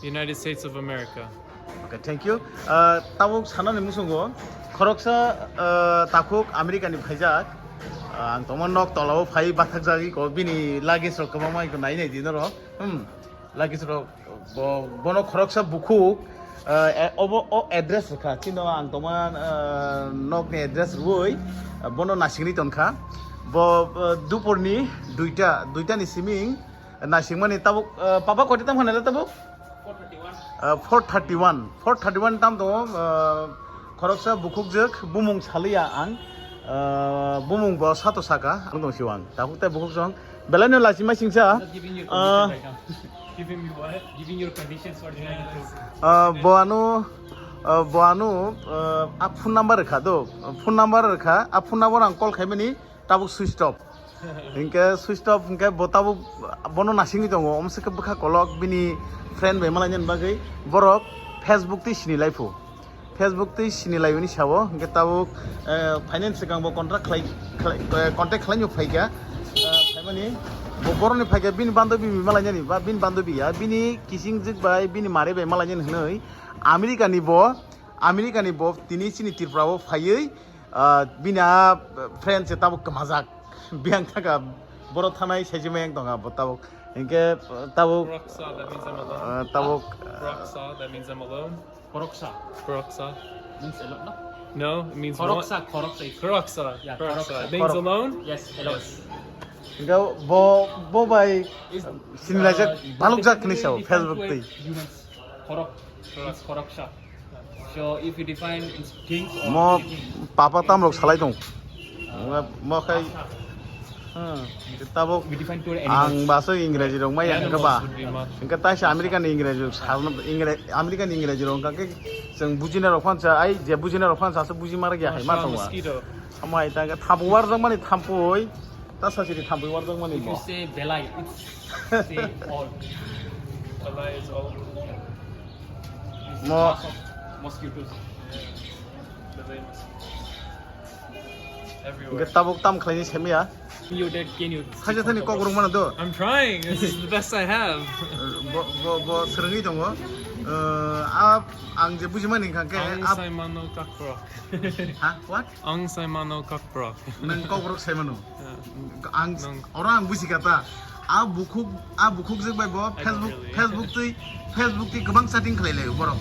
United States of America. Okay, thank you. Tabuk sanani musungo. Koroksa takuk Amerika ni phaijak. Ang tomon nok tolao phai bathak jagi ko bini lagi sro kamamai ko nai nai dinoro. Lagi sro bono koroksa bukuk o address kha chino ang toman nok ni address roi bono nasingni tonka. Bo duporni duita ni siming nasingmani tabuk papa koti tam hanela tabuk 431 tam do koroksa bukukjak bumung salia ang bumung bo sato saka ang dong siwang tabuk ta bukuk jong belano lasima singsa Giving me what? Giving your conditions for the boanu a phone number kha do phone number kha a phone number ang call khaimani tabuk switch off inke switch off inke botabu bono nasingi dongo omseke bukha kolok bini friend be malayan bagai borok Facebook ti sinilai fu Facebook ti sinilai uni sawo inke tabuk finance kang bo contract contact khlai nyu phaiga phaimani boroni phaiga bin bandobi malayan ni ba bin bandobi ya bini kiching jik bai bini mare be malayan hnoi America ni bo tini sini tirprao phaiei bina friend se tabuk kwmajak biang thaka boro thanai sejimeng donga tabuk inke tabuk Roksa, that means I'm alone. tabuk Roksa, that means I'm alone. Koroksa Roksa. means alone, no? No, it means Koroksa. Roksa. Yeah, Roksa. koroksa. It means alone? Yes, alone. inke bo bai sinilai jak balukjak ni sawo Facebook ti Humans. Korok means koroksa. So if you define in things or mo papa tamrok salai dong mo khai tabuk we define to ang animals. baso इंग्रजी rong mai ang ka ba Would be much. inka ta sa American इंग्रजी Saran American इंग्रजी rong ka ke जों बुजिना रफान सा ai je बुजिना रफान सा बुजि मार गया है मा Masha, दंवा mosquito. amai ta थाबु वार जों माने थाम्पoi ta sa siri थाम्पoi वार जों माने If you bo say belai, it's say all. Khwlai is all. It's Mo- lots of mosquitoes. Khwlai mosquito. inka Everywhere. tabuk tam khlai ni semia You did can you? khaja thani kok rong mana do I'm trying. This is the best I have. bo serengi dong a ang je buji mani kan ke Ang a Saimano Kakbrok. ha what Ang Saimano Kakbrok. nang kok rok semanu Yeah. ang Nang- orang buji kata a bukuk je bai bo I don't really. Facebook ti gobang setting khlai le borok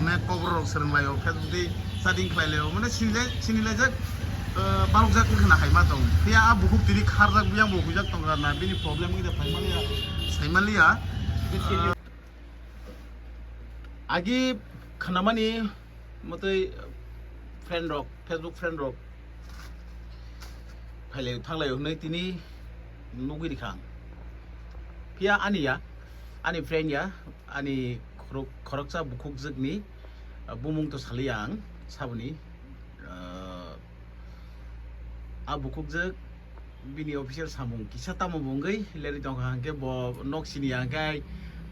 ne kok rok sereng layo Facebook ti setting khlai le mane sinilai jak baluk jak khna khai ma dong tia a bukuk tiri khar jak biang bukuk jak tong na bini problem ngi da phaimalia saimalia agi khanamani motoi friend rock Facebook friend rock phaile thanglai nei tini nugui dikhang pia ani friend ya ani khoroksa bukuk jikni bumung to saliang sabuni a bukuk jik bini official samung kisa tamo bungai leri dong hangke bo nok sini angkai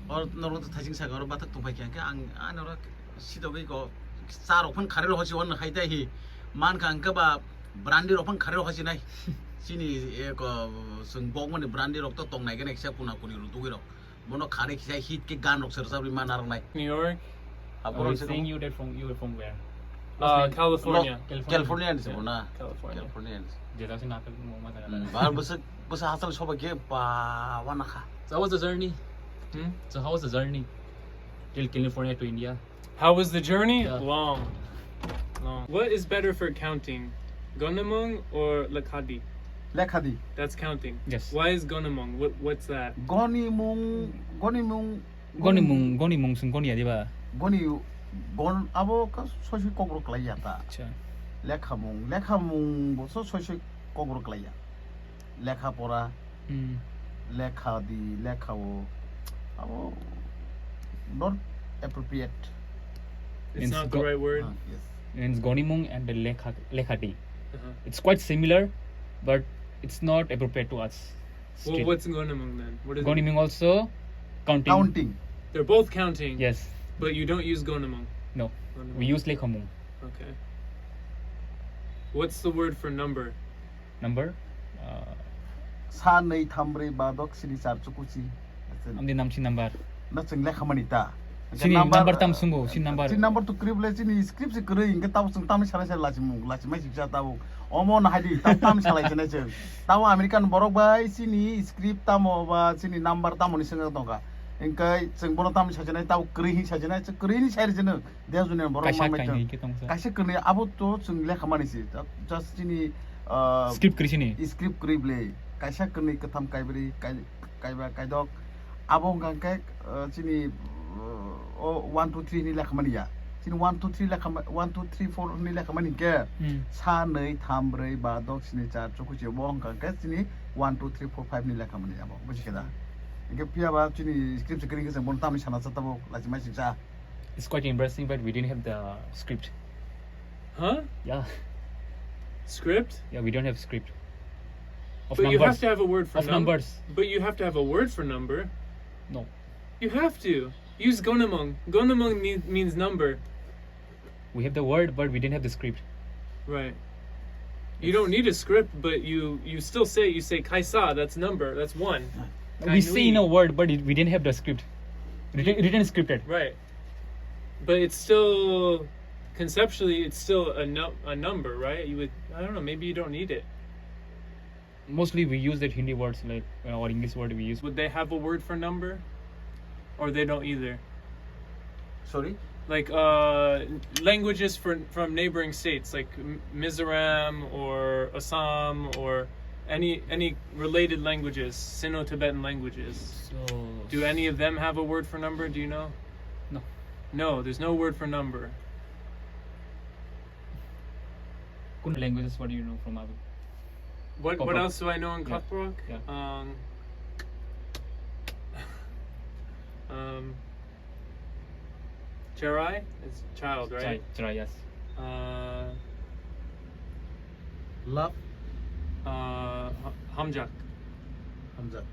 or norong to thajing sagar batak to bhai angke ang anora sidogai ko sar opan khare ro hosi on khai dai hi man ka angka ba brandi opan khare ro hosi nai sini e ko sung bong mani brandi rok to tong nai gane kisa puna kuni ru dugi rok mono khare kisa hit ke gan rok ser sabri manar nai New York, I was saying you were from where? California. California ni sebuna California. California Jeda sin nakal mo mata. bar basa hasal soba ke pa wana kha So how was the journey? Hmm? So how was the journey till California to India? How was the journey? Yeah. Long. What is better for counting? Gonamung or Lakadi? lekhadi That's counting. Yes. Why is Gonamung? What's that? goni mung Goni mung sung goni adi ba? goni gon abo ka soshi kokro klaya ta Acha. lekha mung bo so soshi kokro klaya lekha pora lekha di lekha wo abo not appropriate It's Means not the right word. yes Means goni mung and the lekhati. Uh-huh. It's quite similar, but it's not appropriate to us. Well, what's Gonamung then? What is Goni it? mung also counting. counting They're both counting. Yes. But you don't use Gonamung. No. Gonamung. We use lekhamung. Okay. What's the word for number? Number. sa nei thambre ba dok sini char chukuchi Amdi namchi number. na chung lekha mani ta Sini number tam sungguh, sini number. Sini number tu krip le sini script se kere ingke tahu seng tamu salah saya lasi mai siksa tahu. Omo na hadi tamu salah jenis je. Tahu American borok bai sini script tamu ba sini number tamu ni sengat tongka. Ingke seng bono tamu saja ni tahu keri saja ni keri ni saya jenis dia zunian borok mamai tu. Kasih keri abu tu seng leh kamani sih. Just sini Script keri sini. Script krip le. Kasih keri ketam kai beri kai dok. Abu ngangkai sini 1 2 3 ni lekh mani ya sini 1 2 3 lekh 1 2 3 4 ni lekh mani ke sa nei tham brei ba dok sini cha chu je bong ka ke sini 1 2 3 4 5 ni lekh mani ya bo buji keda ke pia ba sini script screen ke se bon tam sana sa tabo la chi mai sa It's quite embarrassing, but we didn't have the script. Huh? Yeah, Script? yeah, we don't have script. Of But numbers. you have to have a word for Of numbers. But you have to have a word for number. No. You have to. Use gonamung. Gonamung means number. We have the word, but we didn't have the script. Right. You don't need a script, but you still say, you say kaisa, that's number, that's one. We say in a word, but we didn't have the script. Written scripted. Right. But it's still, conceptually, it's still a number, right? You would, I don't know, maybe you don't need it. Mostly we use that Hindi words like or English word we use. Would they have a word for number? Or they don't either? sorry Like languages from neighboring states, like Mizoram or Assam or any related languages, Sino-Tibetan languages. So Do any of them have a word for number? Do you know? no. No, there's no word for number. Languages, what do you know from our? What Koprok. else do I know in Yeah. Koprok? Yeah. Charai? It's child, right? Chai, yes. love Hamjak. hamza Hamjak.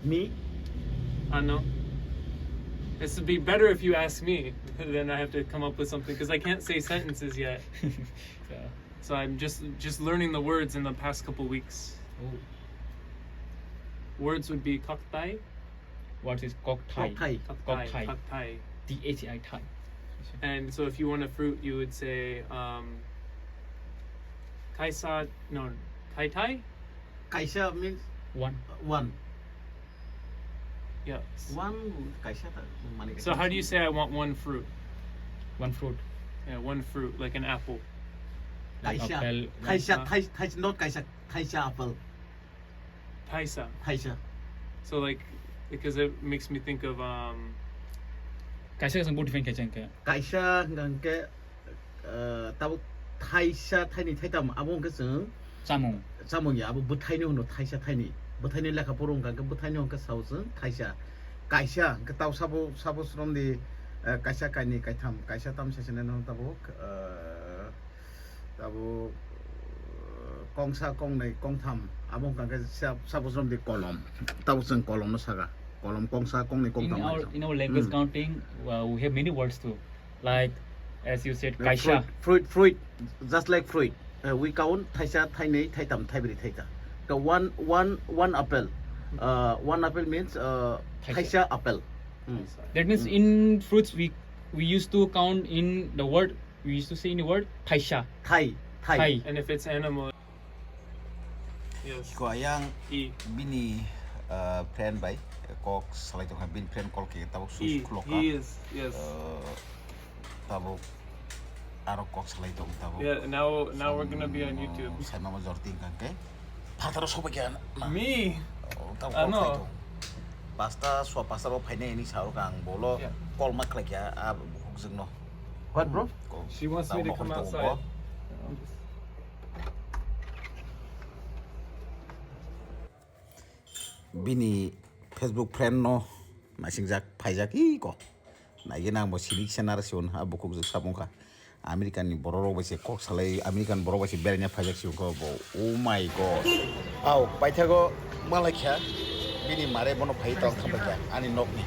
me I know. This would be better if you ask me, then I have to come up with something because I can't say sentences yet. Yeah. So I'm just learning the words in the past couple weeks. Oh. Words would be khwlai, What is kok thai? Thai. khwlai, Thai. khwlai. Thai Thai. And so if you want a fruit, you would say kaisa, no, kai tai? kaisa means One. one Yeah. kaisa mani So how do you say I want one fruit? One fruit. Yeah, one fruit, like an apple. Like kaisa apple. kaisa not kaisa kaisa apple Taisa. kaisa So like, because it makes me think of Kaisa is बहुत different kiching ke. kaisa ngangke tahu kaisa thaini thaitam abong ke seng Chamung. samong ya abu buthaini hono kaisa thaini buthaini lekha porong ngangke buthaini hongke sauseng kaisa kaisa ke tahu sabo srom di kaisa kaini kaitam kaisa tam sesene no tabu kongsa kongnai kongtham abong ngangke sabo srom di kolom tahu seng kolom no saga kolom kongsa kongnai kongtham In our language counting, we have many words too. Like as you said, kaisa. fruit just like fruit we count thaisa thainei thaitam thaibri thaita the one apple one apple means thaisa apple That means in fruits we used to count in the word. We used to say in the word taisha. thai and if it's animal. Yes. ko yang E. bini plan by kok salai tong bin plan kol ke tabu sus kloka He is. Yes. tabu aro kok salai tong tabu Yeah. Now we're gonna be on YouTube. sai mama jorting kan ke pataro soba kya na Me. tabu Ano? kol pasta ro phaine ni saur kang bolo Yeah. kol mak kya ab hukjung no what bro She wants me to come outside. bini Facebook friend no masingjak phaijak hi ko na yena mo silik senar sion abu ko jek sabongka American ni bororo bese kok salai American bororo bese Beraina phaijak sion ko bo oh my god au Paithago Marekhe bini mare bono phai tong khamba kya ani nok ni